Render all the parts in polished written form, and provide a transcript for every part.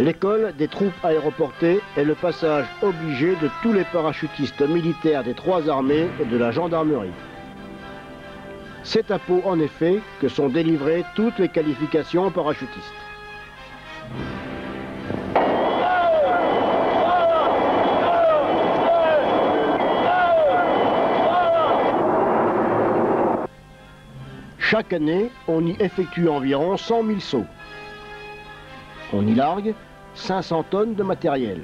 L'école des troupes aéroportées est le passage obligé de tous les parachutistes militaires des 3 armées et de la gendarmerie. C'est à Pau, en effet, que sont délivrées toutes les qualifications parachutistes. Chaque année, on y effectue environ 100 000 sauts. On y largue 500 tonnes de matériel.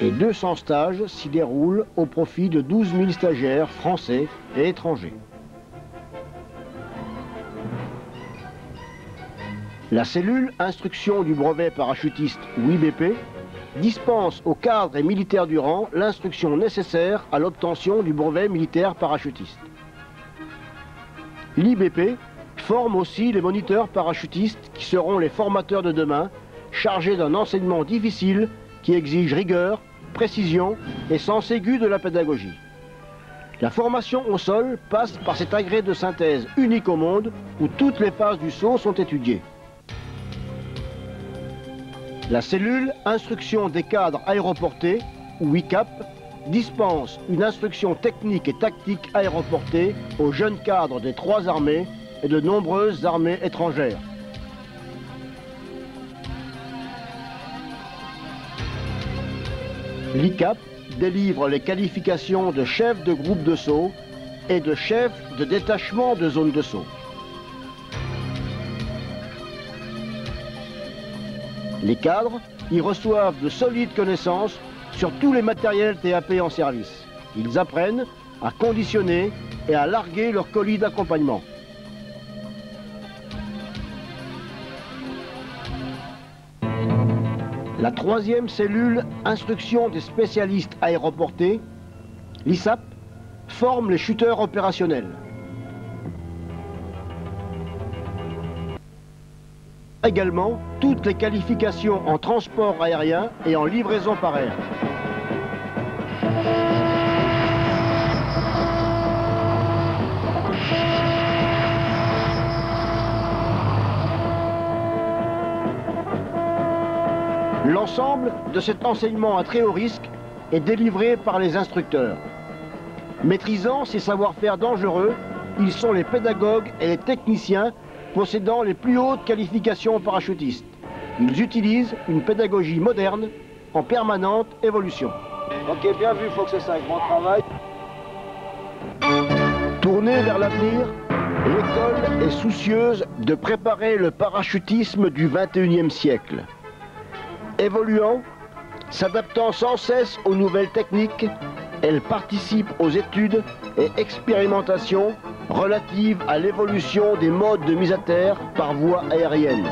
Et 200 stages s'y déroulent au profit de 12 000 stagiaires français et étrangers. La cellule Instruction du brevet parachutiste ou IBP dispense aux cadres et militaires du rang l'instruction nécessaire à l'obtention du brevet militaire parachutiste. L'IBP forme aussi les moniteurs parachutistes qui seront les formateurs de demain, chargés d'un enseignement difficile qui exige rigueur, précision et sens aigu de la pédagogie. La formation au sol passe par cet agrès de synthèse unique au monde où toutes les phases du saut sont étudiées. La cellule Instruction des cadres aéroportés, ou ICAP, dispense une instruction technique et tactique aéroportée aux jeunes cadres des 3 armées et de nombreuses armées étrangères. L'ICAP délivre les qualifications de chef de groupe de saut et de chef de détachement de zone de saut. Les cadres y reçoivent de solides connaissances sur tous les matériels TAP en service. Ils apprennent à conditionner et à larguer leur colis d'accompagnement. La 3e cellule Instruction des spécialistes aéroportés, l'ISAP, forme les chuteurs opérationnels. Également toutes les qualifications en transport aérien et en livraison par air. L'ensemble de cet enseignement à très haut risque est délivré par les instructeurs. Maîtrisant ces savoir-faire dangereux, ils sont les pédagogues et les techniciens possédant les plus hautes qualifications parachutistes. Ils utilisent une pédagogie moderne en permanente évolution. Ok, bien vu, faut que c'est ça, bon travail. Tournée vers l'avenir, l'école est soucieuse de préparer le parachutisme du XXIe siècle. Évoluant, s'adaptant sans cesse aux nouvelles techniques, elle participe aux études et expérimentations relatives à l'évolution des modes de mise à terre par voie aérienne.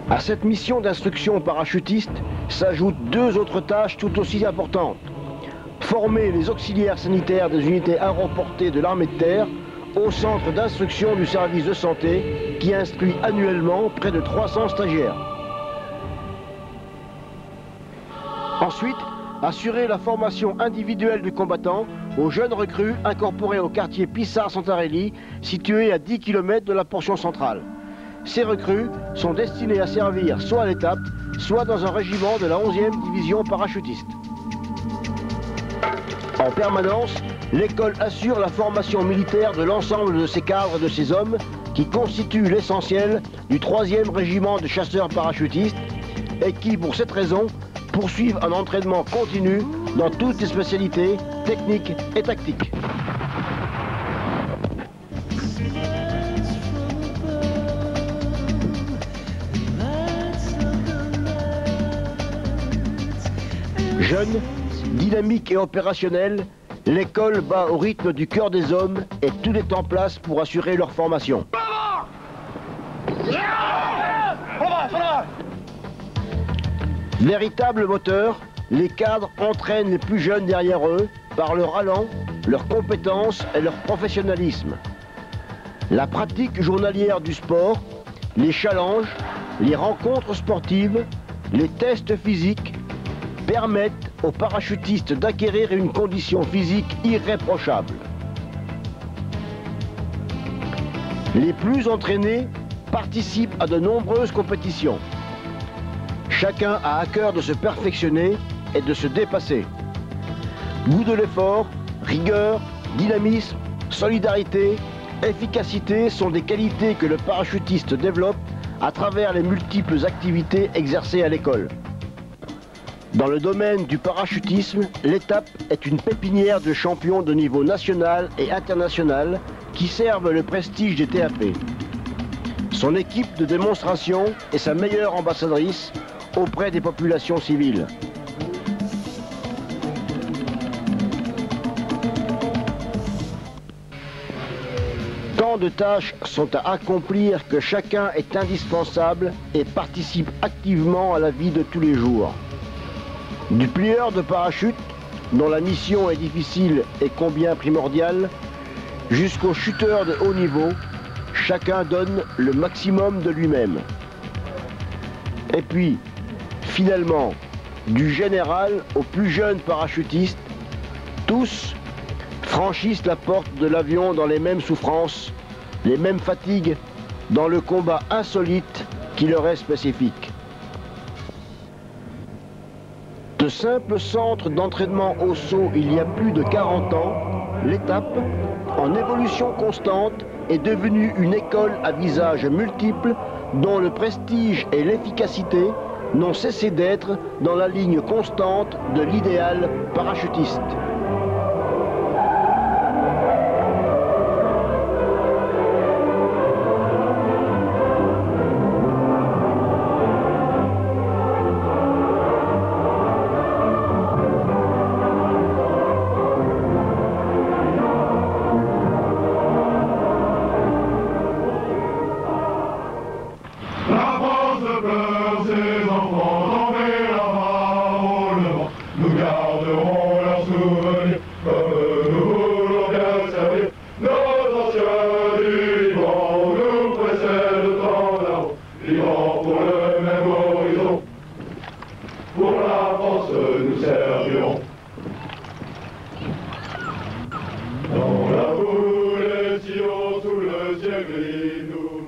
À cette mission d'instruction parachutiste s'ajoutent 2 autres tâches tout aussi importantes. Former les auxiliaires sanitaires des unités aéroportées de l'armée de terre au centre d'instruction du service de santé qui instruit annuellement près de 300 stagiaires. Ensuite, assurer la formation individuelle du combattant aux jeunes recrues incorporés au quartier Pissard-Santarelli, situé à 10 km de la portion centrale. Ces recrues sont destinées à servir soit à l'étape, soit dans un régiment de la 11e division parachutiste. En permanence, l'école assure la formation militaire de l'ensemble de ces cadres et de ces hommes qui constituent l'essentiel du 3e régiment de chasseurs parachutistes et qui, pour cette raison, poursuivent un entraînement continu dans toutes les spécialités techniques et tactiques. Jeune, dynamique et opérationnelle, l'école bat au rythme du cœur des hommes et tout est en place pour assurer leur formation. Véritable moteur, les cadres entraînent les plus jeunes derrière eux par leur allant, leur compétence et leur professionnalisme. La pratique journalière du sport, les challenges, les rencontres sportives, les tests physiques permettent aux parachutistes d'acquérir une condition physique irréprochable. Les plus entraînés participent à de nombreuses compétitions. Chacun a à cœur de se perfectionner et de se dépasser. Goût de l'effort, rigueur, dynamisme, solidarité, efficacité sont des qualités que le parachutiste développe à travers les multiples activités exercées à l'école. Dans le domaine du parachutisme, l'étape est une pépinière de champions de niveau national et international qui servent le prestige des TAP. Son équipe de démonstration est sa meilleure ambassadrice auprès des populations civiles. Tant de tâches sont à accomplir que chacun est indispensable et participe activement à la vie de tous les jours. Du plieur de parachute, dont la mission est difficile et combien primordiale, jusqu'au chuteur de haut niveau, chacun donne le maximum de lui-même. Et puis, finalement, du général au plus jeune parachutiste, tous franchissent la porte de l'avion dans les mêmes souffrances, les mêmes fatigues, dans le combat insolite qui leur est spécifique. De simple centre d'entraînement au saut il y a plus de 40 ans, l'étape, en évolution constante, est devenue une école à visages multiples dont le prestige et l'efficacité n'ont cessé d'être dans la ligne constante de l'idéal parachutiste. Nous garderons leurs souvenirs comme nous voulons bien servir. Nos anciens du Liban nous précèdent tant là-haut, vivant pour le même horizon. Pour la France nous servirons. Dans la boule et si haut sous le ciel gris, nous